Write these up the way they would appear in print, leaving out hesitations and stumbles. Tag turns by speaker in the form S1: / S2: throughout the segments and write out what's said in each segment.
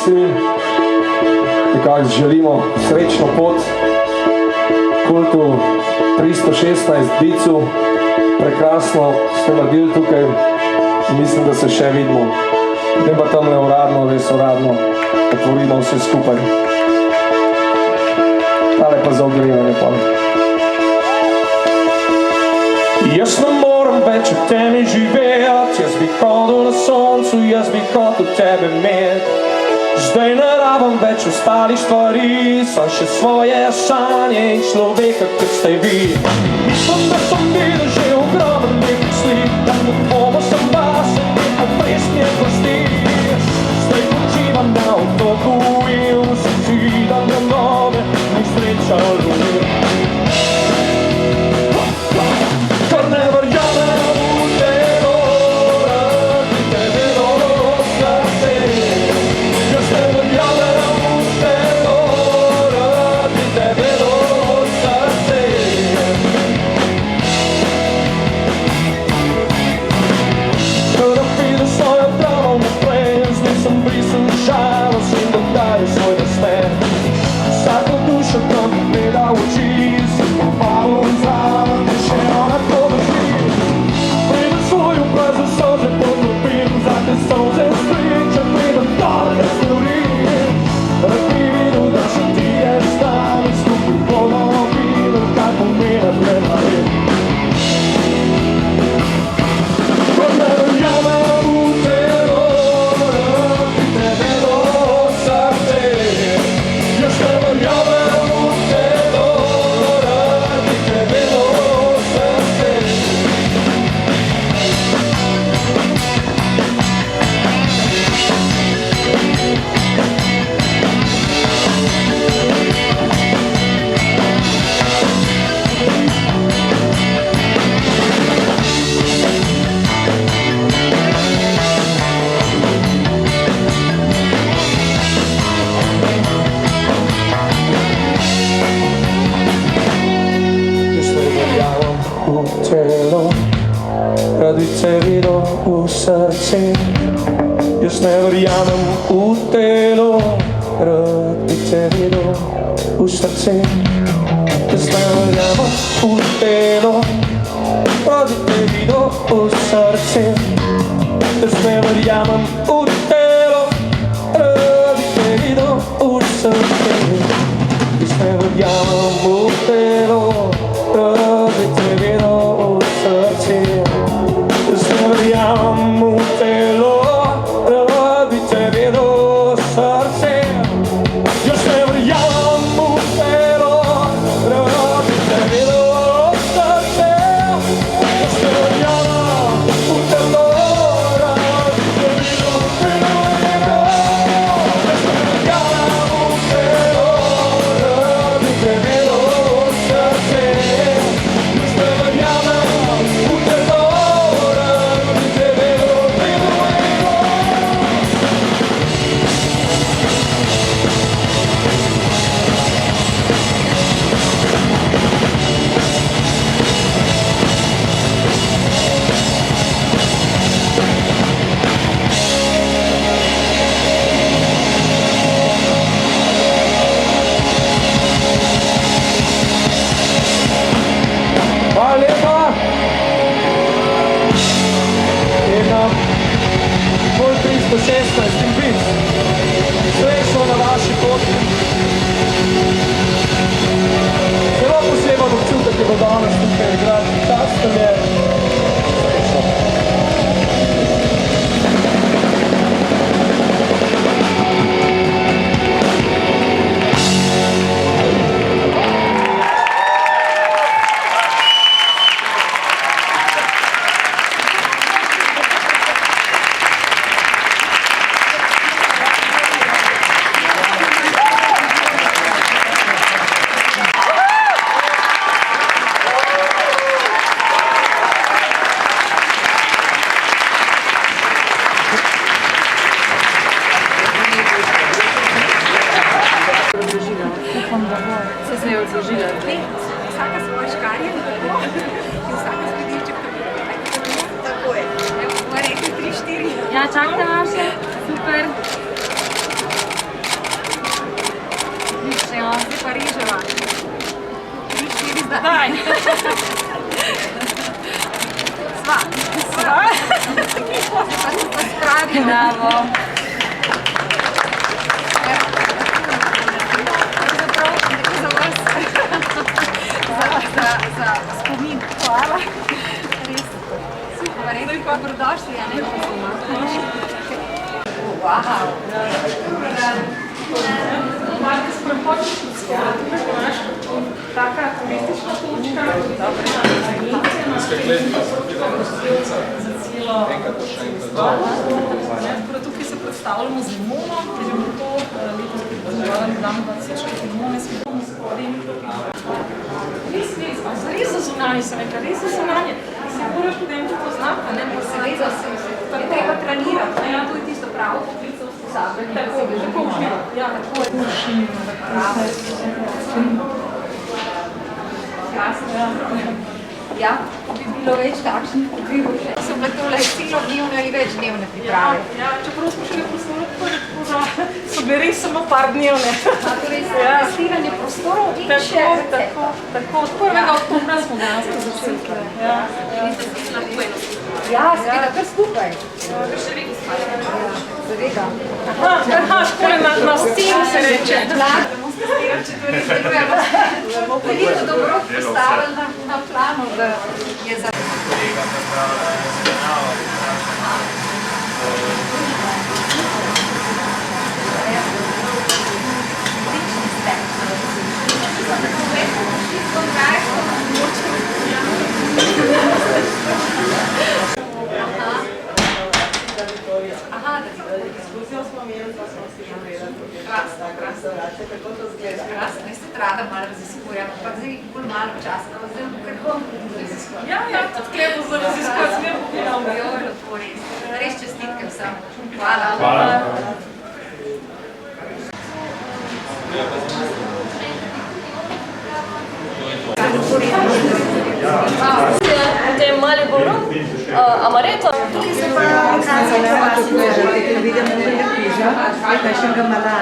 S1: vsi, nekako želimo srečno pot Kultu 316 Bicu. Prekrasno ste naredili tukaj in mislim, da se še vidimo. Ne pa tam le uradno, res uradno, otvorimo vse skupaj. Tale pa za ogrevanje pa. Jaz ne morem več v temi živeti, jaz bi hodil na soncu, jaz bi hotel tebe imeti. Zdaj ne rabim več ostalih stvari, sem še svoje sanje in človeka, kot ste vi. Mislim, da sem videl že ogromen nekaj slik, da ne bomo sem vas in popresnje prosti. Zdaj počivam na otoku in se zidam na nove, ni sreča ljudi. Kar ne verjamem v telo, radi tebe rosa se. Jaz ne verjamem v telo, radi tebe rosa se. Kada vidim svojo dramo naprej, zdaj sem brisen žalost in dodaj svoj nasmeh. Vsako dušo tam gleda v oči, sem pomagal zraven, da še ona to drži. Preden svoj obraz za solze potrpim, za te solze stričem, preden dole ne storim. Rad bi videl, da se ti je stan in skupaj bomo videli, kaj pomeni prevarim. Ko ne verjamem v telo, rad bi tebe rosa se. Jaz ne verjamem v telo, rad bi tebe rosa se. Jaz ne verjamem v telo, rad bi te videl v srce. Jaz ne verjamem v telo, rad bi te videl v srce. Jaz ne verjamem v telo, rad bi te videl v srce. Jaz ne verjamem v telo, rad bi te videl v srce. Jaz ne verjamem v telo, rad bi te videl v srce. Jaz ne verjamem v telo, rad bi te videl v srce. Jaz ne verjamem v telo, rad bi te videl v srce. Jaz ne verjamem v telo, rad bi te videl v srce. Jaz ne verjamem v telo, rad bi te videl v srce. Jaz ne verjamem v telo, rad bi te videl v srce. Hvala lepa. In Kult 316 in Bic. Srečno na vaši poti. Zelo poseben občutek je bilo danes tukaj igrati. Čast nam je. Srečno.
S2: Se je odložila.
S3: Vsaka svoje škarje, tako, in vsaka svoj delček, tako je. Evo, smo rekli 3-4.
S2: Ja, čakajte vaše, super. Bravo.
S3: Za vas, za spomin. Hvala. Res super, res dobrodošli, a ne? Wow.
S2: Marke sprehod tukaj imaš taka turistična točka, za celo tukaj se predstavljamo z limono, ker je bilo to letos pripravljeno dan 20 limone, smo tam spodaj. Res za zunanje se reka, res za zunanje. Se moraš potem to poznati, ne?
S3: Seveda je treba trenirati, ne? To je tisto pravo poklica usposabljanje.
S2: Tako uživo. Ja, tako je. Uživo.
S3: Krasno. Ja, bi bilo več takšnih pokrivo. So bile tole celodnevne ali večdnevne priprave.
S2: Ja, čeprav smo šli v prostoru, so bile res samo par dnevne.
S3: Torej, testiranje prostorov in še
S2: Tako, 1. oktobra smo dejansko začeli.
S3: Ja, seveda, kar skupaj. Seveda.
S2: Na sceni se reče.
S3: Veliko dobro postavili na planu, da je za... Krasno, jaz tudi rada malo raziskujem, ampak zdaj bolj malo časa, da zdaj kar bom raziskujem.
S2: Ja, tudi kje bo za raziskovati, smer pogledam.
S3: Jo, lepo res. Res čestitke vsem. Hvala.
S4: Potem Mariboru, Amaretto.
S3: Tukaj se pa kazalo, ker vidimo križa, kakšnega malada.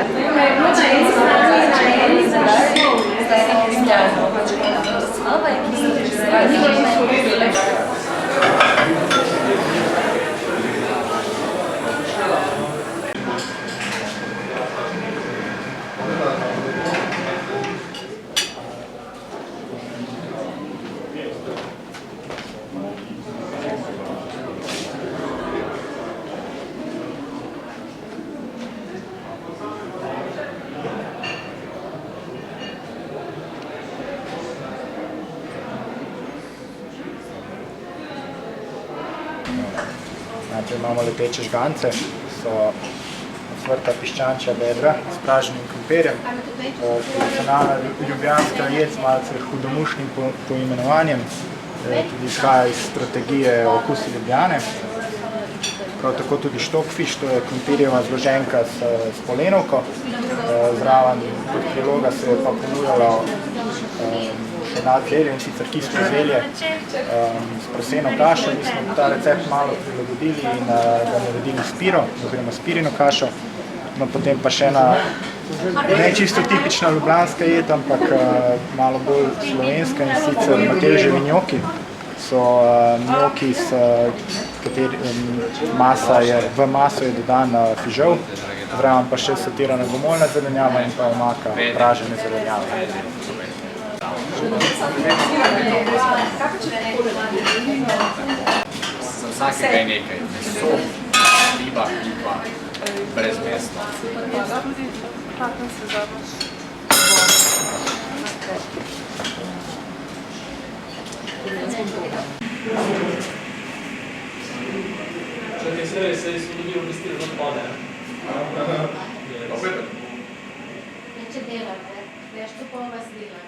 S5: Najprej imamo lepeče žgance, so ocvrta piščančja bedra s praženim krompirjem, tradicionalna ljubljanska jed z malce hudomušnim poimenovanjem, tudi izhaja iz strategije Okusi Ljubljane. Prav tako tudi štokfiš, to je krompirjeva zloženka s polenovko, zraven kot priloga se je pa ponujalo še nadzelje, in sicer kislo zelje s proseno kašo. Mi smo ta recept malo prilagodili in ga naredili spiro, oziroma spirino kašo. No, potem pa še ena ne čisto tipična ljubljanska jed, ampak malo bolj slovenska, in sicer Matevževi njoki. So njoki, v maso je dodan fižol, zraven pa še satirana gomoljna zelenjava in pa omaka pražene zelenjave.
S6: Za vsakega je nekaj. Meso, riba in pa brezmesno.
S7: Če delate, veš, kako vas dela,